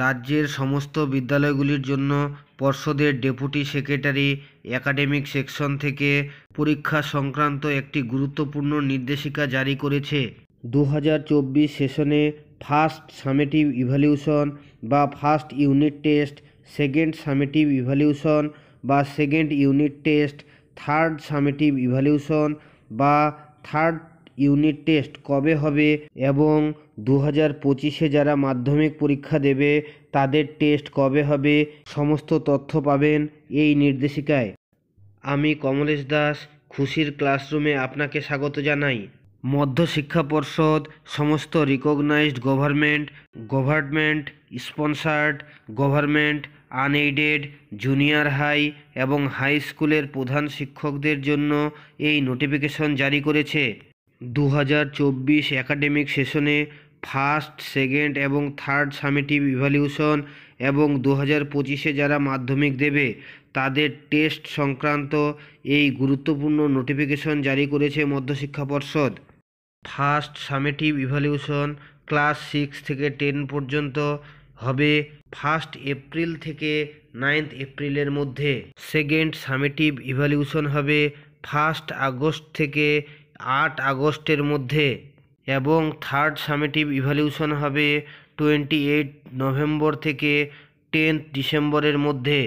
রাজ্যের সমস্ত বিদ্যালয়গুলির জন্য পর্ষদের ডেপুটি সেক্রেটারি একাডেমিক সেকশন থেকে পরীক্ষা সংক্রান্ত একটি গুরুত্বপূর্ণ নির্দেশিকা জারি করেছে। 2024 সেশনে ফার্স্ট সামেটিভ ইভ্যালুয়েশন বা first unit test, second summative evaluation বা second unit test, third summative evaluation বা থার্ড ইউনিট টেস্ট কবে হবে এবং 2025-এ যারা মাধ্যমিক পরীক্ষা দেবে তাদের টেস্ট কবে হবে, সমস্ত তথ্য পাবেন এই নির্দেশিকায়। আমি কমলেশ দাস খুশির ক্লাসরুমে আপনাকে স্বাগত জানাই। মধ্যশিক্ষা পর্ষদ সমস্ত recognised government sponsored, government unaided junior high এবং হাই স্কুলের প্রধান শিক্ষকদের জন্য এই নোটিফিকেশন জারি করেছে। 2024 একাডেমিক সেশনে ফার্স্ট, সেকেন্ড এবং থার্ড সামেটিভ ইভ্যালুয়েশন এবং 2025-এ যারা মাধ্যমিক দেবে তাদের টেস্ট সংক্রান্ত এই গুরুত্বপূর্ণ নোটিফিকেশন জারি করেছে মধ্যশিক্ষা পর্ষদ। ফার্স্ট সামেটিভ ইভ্যালুয়েশন ক্লাস 6 থেকে 10 পর্যন্ত হবে 1 এপ্রিল থেকে 9 এপ্রিলের মধ্যে। সেকেন্ড সামেটিভ ইভ্যালুয়েশন হবে 1 আগস্ট থেকে 8 আগস্টের মধ্যে এবং থার্ড সামেটিভ ইভ্যালুয়েশন হবে 28 নভেম্বর থেকে 10 ডিসেম্বরের মধ্যে।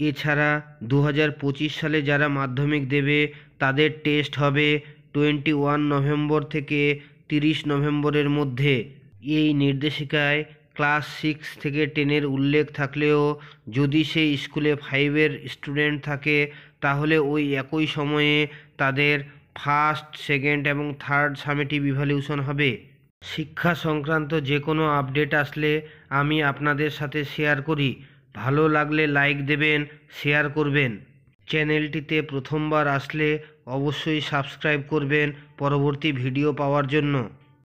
এছাড়া 2025 সালে যারা মাধ্যমিক দেবে তাদের টেস্ট হবে 21 নভেম্বর থেকে 30 নভেম্বরের মধ্যে। এই নির্দেশিকায় ক্লাস 6 থেকে 10-এর উল্লেখ থাকলেও যদি সেই স্কুলে 5-এর স্টুডেন্ট থাকে তাহলে ওই একই সময়ে তাদের ফার্স্ট, সেকেন্ড এবং থার্ড সামেটিভ ইভ্যালুয়েশন হবে। শিক্ষা সংক্রান্ত যে কোনো আপডেট আসলে আমি আপনাদের সাথে শেয়ার করি। ভালো লাগলে লাইক দেবেন, শেয়ার করবেন। চ্যানেলটিতে প্রথমবার আসলে অবশ্যই সাবস্ক্রাইব করবেন পরবর্তী ভিডিও পাওয়ার জন্য।